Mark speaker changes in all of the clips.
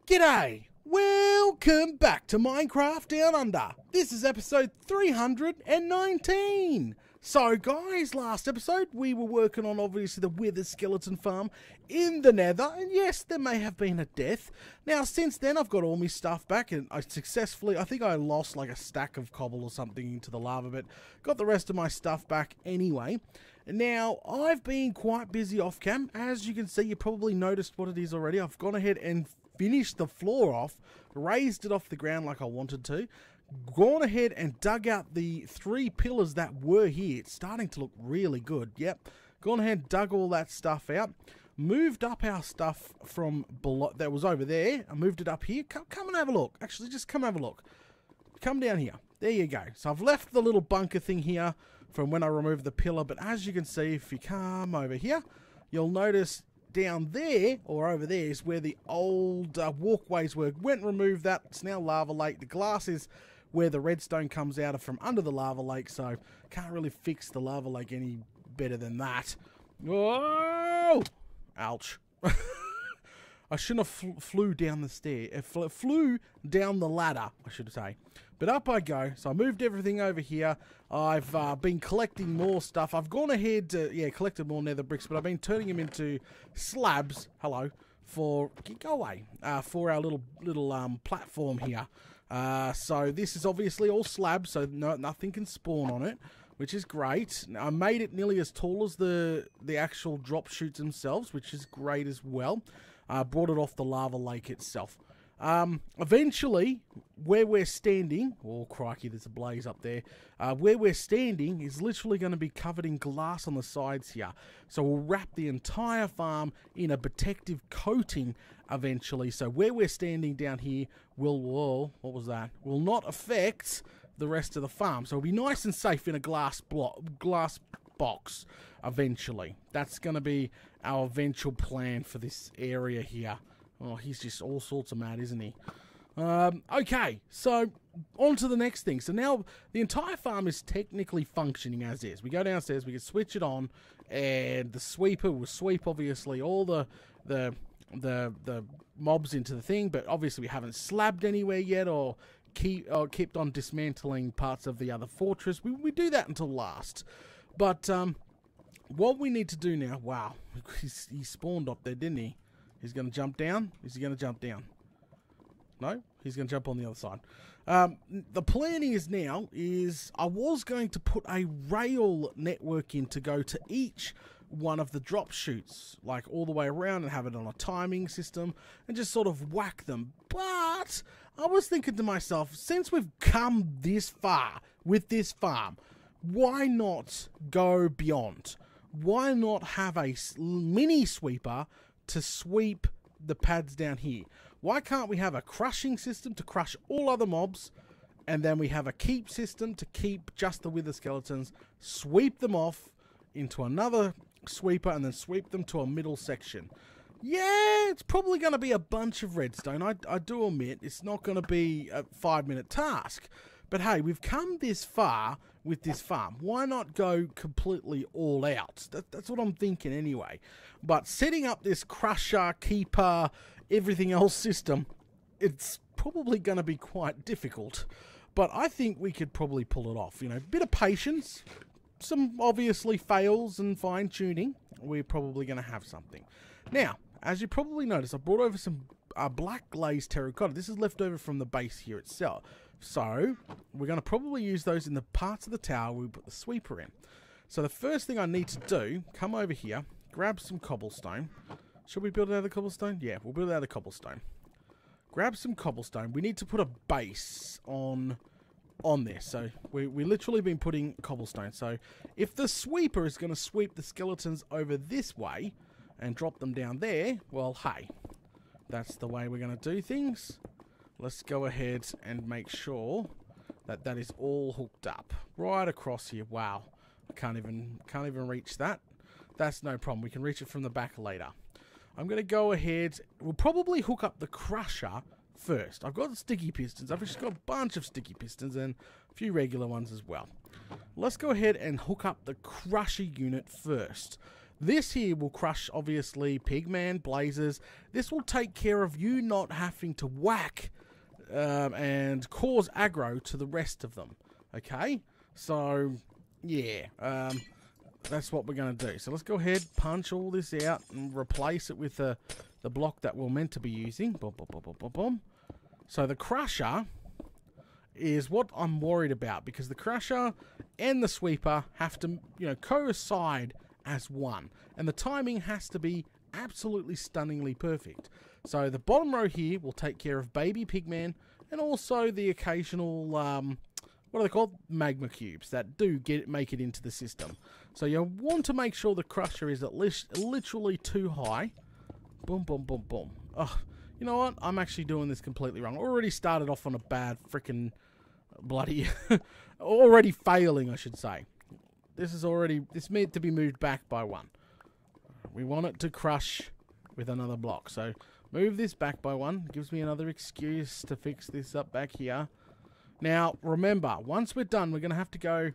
Speaker 1: G'day! Welcome back to Minecraft Down Under. This is episode 319. So guys, last episode we were working on obviously the wither skeleton farm in the nether, and yes, there may have been a death. Now since then I've got all my stuff back, and I think I lost like a stack of cobble or something into the lava, but got the rest of my stuff back anyway. Now I've been quite busy off cam. As you can see, you probably noticed what it is already. I've gone ahead and finished the floor off, raised it off the ground like I wanted to, gone ahead and dug out the 3 pillars that were here. It's starting to look really good. Yep, gone ahead and dug all that stuff out, moved up our stuff from below that was over there. I moved it up here. Come and have a look. Actually, just come have a look. Come down here. There you go. So I've left the little bunker thing here from when I removed the pillar, but as you can see, if you come over here, you'll notice down there, or over there, is where the old walkways were. Went and removed that. It's now lava lake. The glass is where the redstone comes out of from under the lava lake, so can't really fix the lava lake any better than that. Whoa! Ouch. I shouldn't have flew down the stair. Flew down the ladder, I should say. But up I go. So I moved everything over here. I've been collecting more stuff. I've gone ahead to, collected more nether bricks, but I've been turning them into slabs. Hello. For our little platform here. So this is obviously all slabs, so nothing can spawn on it, which is great. I made it nearly as tall as the actual drop chutes themselves, which is great as well. Brought it off the lava lake itself. Eventually, where we're standing, oh crikey, there's a blaze up there. Where we're standing is literally going to be covered in glass on the sides here. So we'll wrap the entire farm in a protective coating eventually. So where we're standing down here will not affect the rest of the farm. So it'll be nice and safe in a glass box eventually. That's going to be our eventual plan for this area here. Oh, he's just all sorts of mad, isn't he? Okay, so on to the next thing. So now the entire farm is technically functioning as is. We go downstairs, we can switch it on, and the sweeper will sweep obviously all the mobs into the thing, but obviously we haven't slabbed anywhere yet or kept on dismantling parts of the other fortress. We do that until last. But what we need to do now, wow, he spawned up there, didn't he? He's going to jump down. Is he going to jump down? No, he's going to jump on the other side. The planning is I was going to put a rail network in to go to each one of the drop chutes, like all the way around, and have it on a timing system and just sort of whack them. But I was thinking to myself, since we've come this far with this farm, why not go beyond? Why not have a mini sweeper to sweep the pads down here? Why can't we have a crushing system to crush all other mobs, and then we have a keep system to keep just the wither skeletons, sweep them off into another sweeper, and then sweep them to a middle section? Yeah, it's probably going to be a bunch of redstone. I do admit it's not going to be a 5-minute task. But hey, we've come this far with this farm. Why not go completely all out? That's what I'm thinking anyway. But setting up this crusher, keeper, everything else system, it's probably going to be quite difficult. But I think we could probably pull it off. You know, a bit of patience, some obviously fails and fine tuning. We're probably going to have something. Now, as you probably noticed, I brought over some black glazed terracotta. This is left over from the base here itself. So, we're going to probably use those in the parts of the tower we put the sweeper in. So the first thing I need to do, come over here, grab some cobblestone. Should we build it out of the cobblestone? Yeah, we'll build it out of the cobblestone. Grab some cobblestone. We need to put a base on this. So we literally been putting cobblestone. So if the sweeper is going to sweep the skeletons over this way and drop them down there, well, hey, that's the way we're going to do things. Let's go ahead and make sure that that is all hooked up right across here. Wow, I can't even reach that. That's no problem. We can reach it from the back later. I'm going to go ahead. We'll probably hook up the crusher first. I've got the sticky pistons. I've just got a bunch of sticky pistons and a few regular ones as well. Let's go ahead and hook up the crusher unit first. This here will crush, obviously, Pigman, Blazers. This will take care of you not having to whack and cause aggro to the rest of them. Okay? So, yeah. That's what we're going to do. So let's go ahead, punch all this out, and replace it with the block that we're meant to be using. Boom, boom, boom, boom, boom, boom. So the crusher is what I'm worried about, because the crusher and the sweeper have to, coincide as one. And the timing has to be absolutely stunningly perfect. So the bottom row here will take care of baby pigman and also the occasional, what are they called? Magma cubes that do make it into the system. So you want to make sure the crusher is at least literally too high. Boom, boom, boom, boom. Oh, you know what? I'm actually doing this completely wrong. Already started off on a bad freaking bloody... already failing, I should say. This meant to be moved back by one. We want it to crush with another block. So move this back by one. Gives me another excuse to fix this up back here. Now, remember, once we're done, we're going to have to go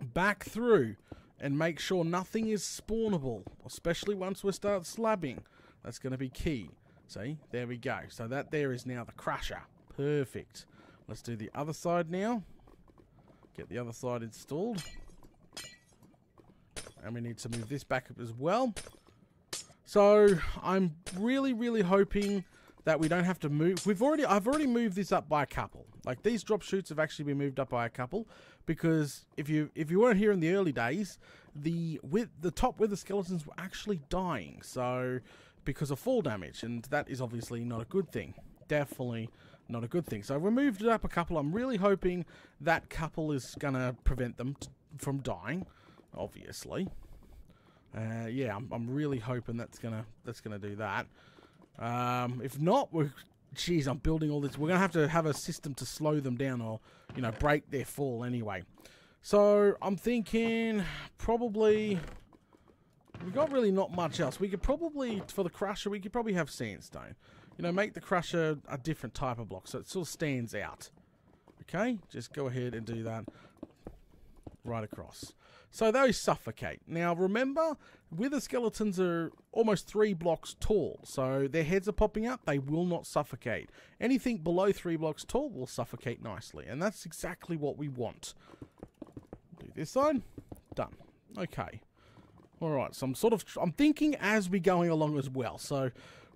Speaker 1: back through and make sure nothing is spawnable, especially once we start slabbing. That's going to be key. See, there we go. So that there is now the crusher. Perfect. Let's do the other side now. Get the other side installed. And we need to move this back up as well. So I'm really, really hoping that we don't have to move. I've already moved this up by a couple. Like, these drop chutes have actually been moved up by a couple, because if you weren't here in the early days, the top wither skeletons were actually dying. So because of fall damage, and that is obviously not a good thing. Definitely not a good thing. So we moved it up a couple. I'm really hoping that couple is gonna prevent them from dying. Obviously, yeah, I'm really hoping that's gonna do that. If not, geez, I'm building all this. We're gonna have a system to slow them down, or break their fall anyway. So I'm thinking probably we've got really not much else. We could probably, for the crusher, we could probably have sandstone. Make the crusher a different type of block so it sort of stands out. Okay, just go ahead and do that right across. So those suffocate. Now remember, wither skeletons are almost 3 blocks tall, so their heads are popping up. They will not suffocate. Anything below 3 blocks tall will suffocate nicely, and that's exactly what we want. Do this side. Done. Okay. Alright, so I'm thinking as we're going along as well. So,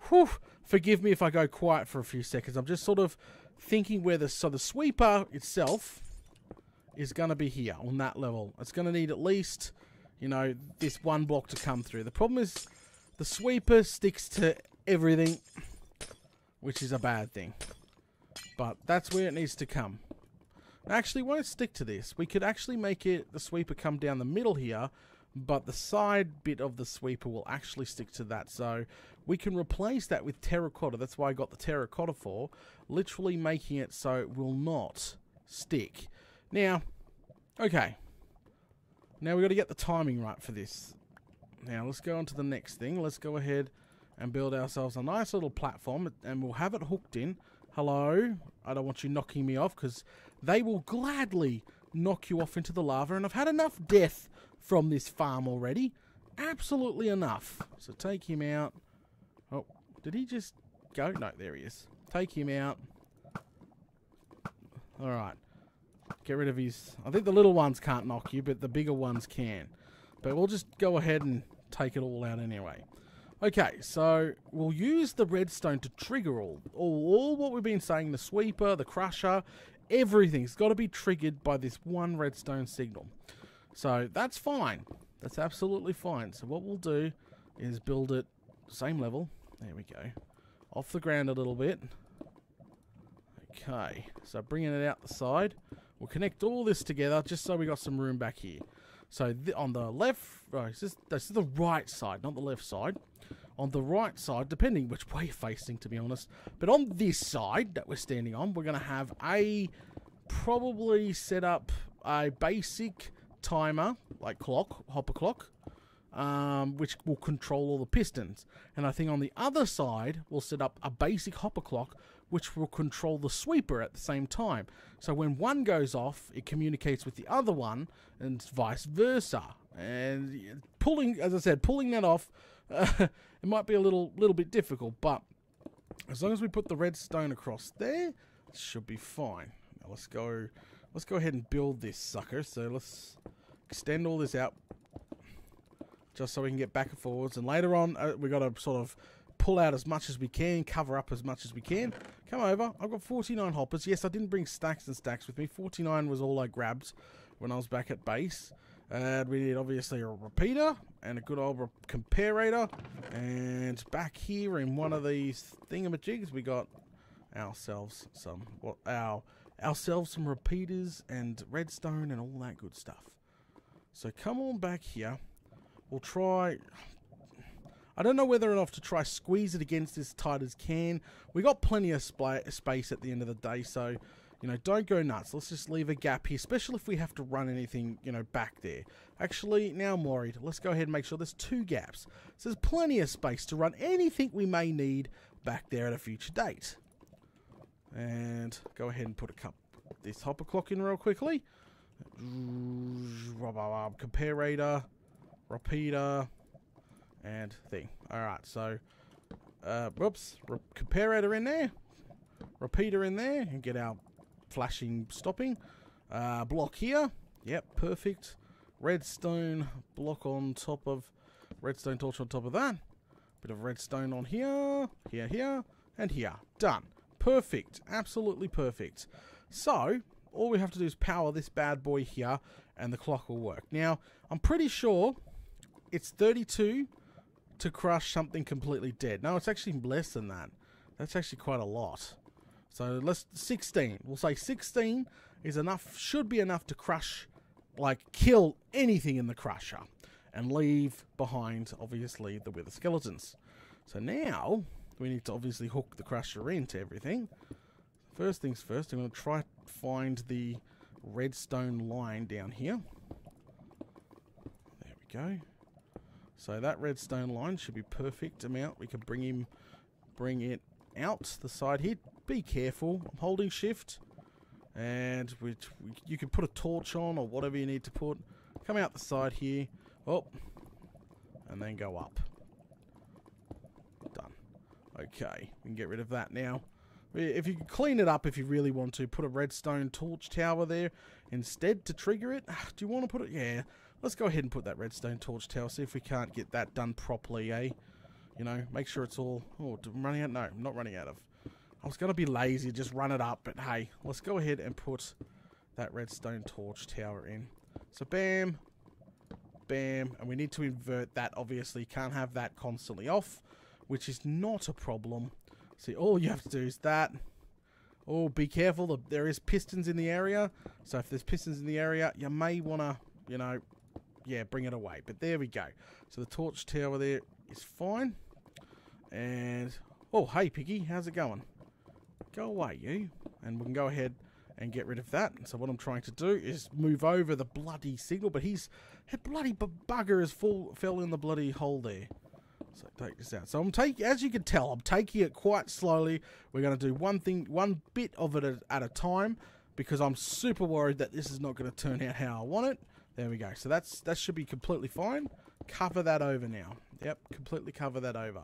Speaker 1: whew, forgive me if I go quiet for a few seconds. I'm just sort of thinking where the sweeper itself is going to be here on that level. It's going to need at least, this one block to come through. The problem is the sweeper sticks to everything, which is a bad thing. But that's where it needs to come. Actually, it won't stick to this. We could actually make the sweeper come down the middle here, but the side bit of the sweeper will actually stick to that. So we can replace that with terracotta. That's why I got the terracotta for. Literally making it so it will not stick. Now, okay. Now we've got to get the timing right for this. Now let's go on to the next thing. Let's go ahead and build ourselves a nice little platform, and we'll have it hooked in. Hello? I don't want you knocking me off, because they will gladly knock you off into the lava, and I've had enough death from this farm already. Absolutely enough. So take him out. Oh, did he just go? No, there he is. Take him out. Alright. Get rid of his... I think the little ones can't knock you, but the bigger ones can. But we'll just go ahead and take it all out anyway. Okay, so we'll use the redstone to trigger all what we've been saying. The sweeper, the crusher, everything's got to be triggered by this one redstone signal. So that's fine. That's absolutely fine. So what we'll do is build it same level. There we go. Off the ground a little bit. Okay, so bringing it out the side. We'll connect all this together just so we got some room back here. So on the left, this is the right side, not the left side. On the right side, depending which way you're facing, to be honest. But on this side that we're standing on, we're going to have probably set up a basic timer, like clock, hopper clock. which will control all the pistons. And I think on the other side, we'll set up a basic hopper clock, which will control the sweeper at the same time. So when one goes off, it communicates with the other one, and vice versa. And pulling, as I said, pulling that off, it might be a little bit difficult, but as long as we put the redstone across there, it should be fine. Now let's go ahead and build this sucker. So let's extend all this out, just so we can get back and forwards. And later on, we got to sort of pull out as much as we can, cover up as much as we can. Come over. I've got 49 hoppers. Yes, I didn't bring stacks and stacks with me. 49 was all I grabbed when I was back at base. And we need obviously a repeater and a good old comparator. And back here in one of these thingamajigs, we got ourselves some some repeaters and redstone and all that good stuff. So come on back here. We'll try. I don't know whether or not to try squeeze it against as tight as can. We got plenty of space at the end of the day, so you know, don't go nuts. Let's just leave a gap here, especially if we have to run anything, you know, back there. Actually, now I'm worried. Let's go ahead and make sure there's 2 gaps. So there's plenty of space to run anything we may need back there at a future date. And go ahead and put this hopper clock in real quickly. Comparator, repeater, and thing. Alright, so, comparator in there, repeater in there, and get our flashing stopping. Block here. Yep, perfect. Redstone block on top of, redstone torch on top of that. Bit of redstone on here, here, and here. Done. Perfect. Absolutely perfect. So, all we have to do is power this bad boy here, and the clock will work. Now, I'm pretty sure it's 32 to crush something completely dead. No, it's actually less than that. That's actually quite a lot. So let's 16. We'll say 16 is enough, should be enough to crush, like kill anything in the crusher, and leave behind obviously the wither skeletons. So now we need to obviously hook the crusher into everything. First things first, I'm going to try to find the redstone line down here. There we go. So that redstone line should be perfect amount. We can bring it out the side here. Be careful. I'm holding shift, and you can put a torch on or whatever you need to put. Come out the side here. Oh, and then go up. Done. Okay, we can get rid of that now. If you can clean it up, if you really want to, put a redstone torch tower there instead to trigger it. Do you want to put it? Yeah. Let's go ahead and put that redstone torch tower. See if we can't get that done properly, eh? You know, make sure it's all... Oh, I'm running out? No, I'm not running out of... I was going to be lazy, just run it up, but hey, let's go ahead and put that redstone torch tower in. So bam, bam, and we need to invert that, obviously. Can't have that constantly off, which is not a problem. See, all you have to do is that. Oh, be careful, there is pistons in the area, so if there's pistons in the area, you may want to, you know, yeah, bring it away. But there we go. So the torch tower there is fine. And, oh, hey, Piggy, how's it going? Go away, you. And we can go ahead and get rid of that. So what I'm trying to do is move over the bloody signal, but his bloody bugger has fell in the bloody hole there. So take this out. So I'm taking, as you can tell, I'm taking it quite slowly. We're going to do one bit of it at a time, because I'm super worried that this is not going to turn out how I want it. There we go. So that should be completely fine. Cover that over now. Yep, completely cover that over.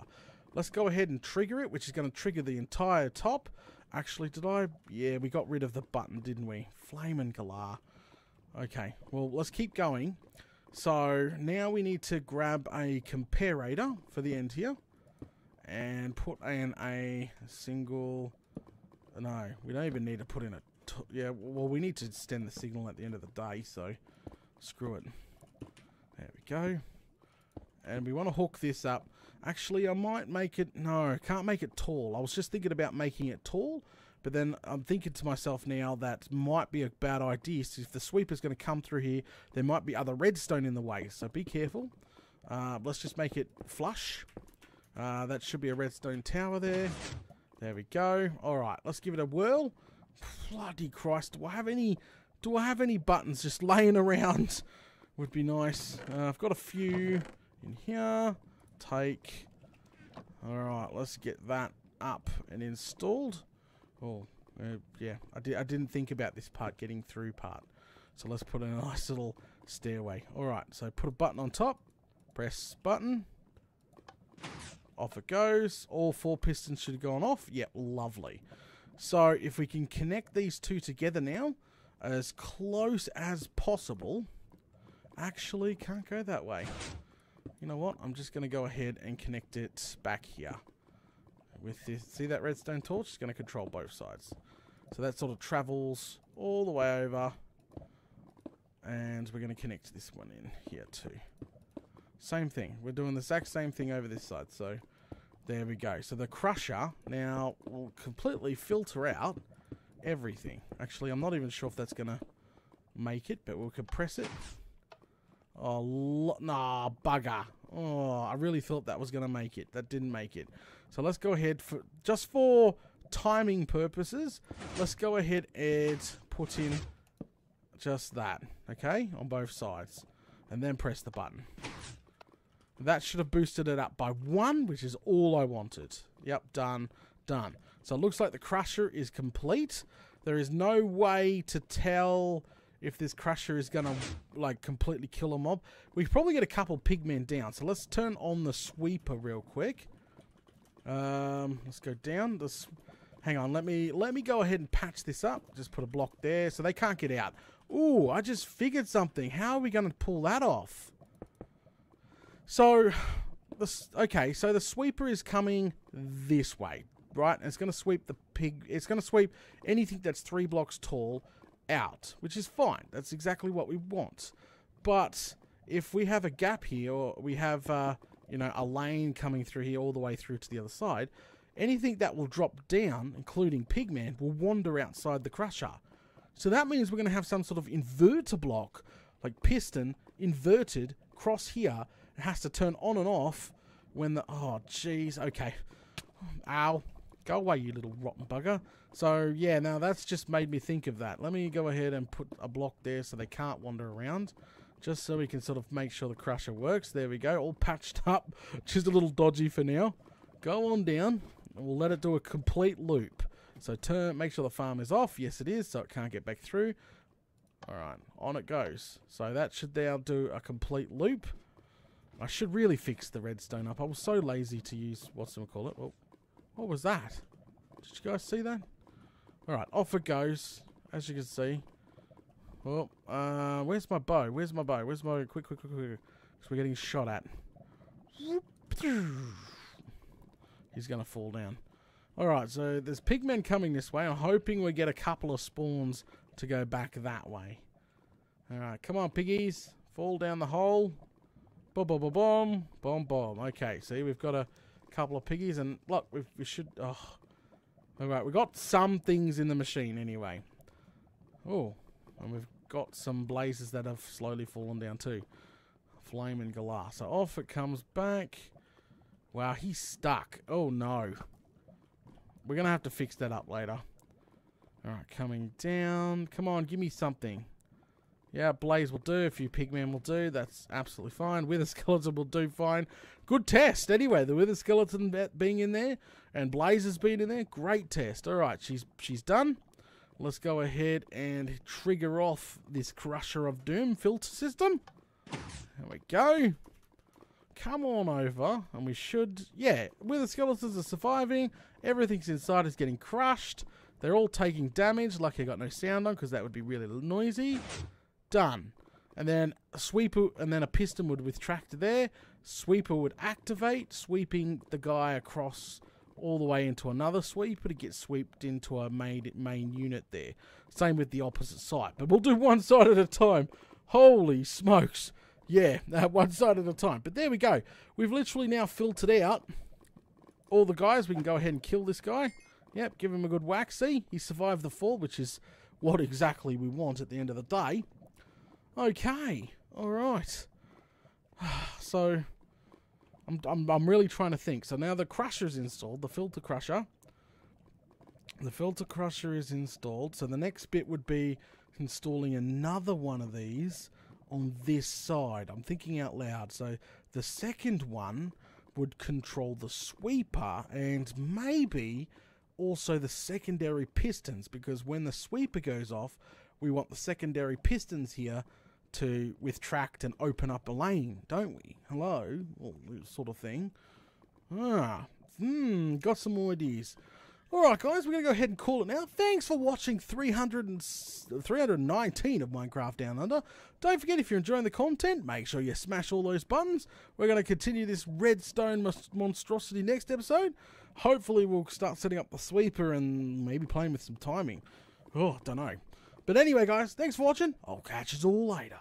Speaker 1: Let's go ahead and trigger it, which is going to trigger the entire top. Actually, did I? Yeah, we got rid of the button, didn't we? Flamin' galah. Okay, well, let's keep going. So, now we need to grab a comparator for the end here. And put in a single... No, we don't even need to put in a... Yeah, well, we need to extend the signal at the end of the day, so... Screw it. There we go. And we want to hook this up. Actually, I might make it... No, can't make it tall. I was just thinking about making it tall, but then I'm thinking to myself now that might be a bad idea. So if the sweeper's going to come through here, there might be other redstone in the way, so be careful. Let's just make it flush. That should be a redstone tower there. There we go. Alright, let's give it a whirl. Bloody Christ, do I have any buttons just laying around? Would be nice. I've got a few... in here. Take. Alright, let's get that up and installed. Oh, yeah, I didn't think about this part, getting through part. So let's put in a nice little stairway. Alright, so put a button on top. Press button. Off it goes. All 4 pistons should have gone off. Yep, lovely. So if we can connect these two together now, as close as possible. Actually, can't go that way. You know what? I'm just going to go ahead and connect it back here. With this, see that redstone torch? It's going to control both sides. So that sort of travels all the way over. And we're going to connect this one in here too. Same thing. We're doing the exact same thing over this side. So there we go. So the crusher now will completely filter out everything. Actually, I'm not even sure if that's going to make it, but we'll compress it. Oh, nah, bugger. Oh, I really thought that was going to make it. That didn't make it. So let's go ahead, just for timing purposes, let's go ahead and put in just that, okay, on both sides. And then press the button. That should have boosted it up by 1, which is all I wanted. Yep, done, done. So it looks like the crusher is complete. There is no way to tell if this crusher is going to, like, completely kill a mob. We probably get a couple pigmen down. So let's turn on the sweeper real quick. Let's go down. Hang on, let me go ahead and patch this up. Just put a block there so they can't get out. Ooh, I just figured something. How are we going to pull that off? So, okay, so the sweeper is coming this way, right? And it's going to sweep the pig. It's going to sweep anything that's 3 blocks tall out, which is fine. That's exactly what we want. But if we have a gap here, or we have, you know, a lane coming through here all the way through to the other side, anything that will drop down, including pigman, will wander outside the crusher. So that means we're going to have some sort of inverter block, like piston, inverted, cross here. It has to turn on and off when the... Oh, jeez. Okay. Ow. Go away, you little rotten bugger. So, yeah, now that's just made me think of that. Let me go ahead and put a block there so they can't wander around. Just so we can sort of make sure the crusher works. There we go. All patched up. Just a little dodgy for now. Go on down. And we'll let it do a complete loop. So make sure the farm is off. Yes, it is. So it can't get back through. Alright. On it goes. So that should now do a complete loop. I should really fix the redstone up. I was so lazy to use, whatchamacallit. Oh, what was that? Did you guys see that? Alright, off it goes, as you can see. Well, where's my bow? Where's my bow? Where's my... Quick. Because we're getting shot at. He's going to fall down. Alright, so there's pigmen coming this way. I'm hoping we get a couple of spawns to go back that way. Alright, come on, piggies. Fall down the hole. Boom, boom, boom, boom, boom, boom. Okay, see, we've got a couple of piggies, and look, we should... Oh. Alright, we've got some things in the machine anyway. Oh, and we've got some blazes that have slowly fallen down too. Flame and glass. So off it comes back. Wow, he's stuck. Oh no. We're going to have to fix that up later. Alright, coming down. Come on, give me something. Yeah, blaze will do. A few pigmen will do. That's absolutely fine. Wither skeleton will do fine. Good test. Anyway, the wither skeleton being in there and blaze has been in there. Great test. All right, she's done. Let's go ahead and trigger off this crusher of doom filter system. There we go. Come on over, and we should... Yeah, wither skeletons are surviving. Everything's inside is getting crushed. They're all taking damage. Lucky I got no sound on because that would be really noisy. Done. And then a sweeper, and then a piston would retract there. Sweeper would activate, sweeping the guy across all the way into another sweeper to get swept into a main unit there. Same with the opposite side. But we'll do one side at a time. Holy smokes. Yeah, one side at a time. But there we go. We've literally now filtered out all the guys. We can go ahead and kill this guy. Yep, give him a good whack. See, he survived the fall, which is what exactly we want at the end of the day. Okay, all right. So I'm really trying to think. So now the crusher's installed, the filter crusher. The filter crusher is installed. So the next bit would be installing another one of these on this side. I'm thinking out loud. So The second one would control the sweeper and maybe also the secondary pistons, because when the sweeper goes off, we want the secondary pistons here to retract and open up a lane, don't we? Hello? Well, sort of thing. Got some more ideas. Alright guys, we're going to go ahead and call it now. Thanks for watching 319 of Minecraft Down Under. Don't forget, if you're enjoying the content, make sure you smash all those buttons. We're going to continue this redstone monstrosity next episode. Hopefully we'll start setting up the sweeper and maybe playing with some timing. Oh, don't know. But anyway guys, thanks for watching. I'll catch you all later.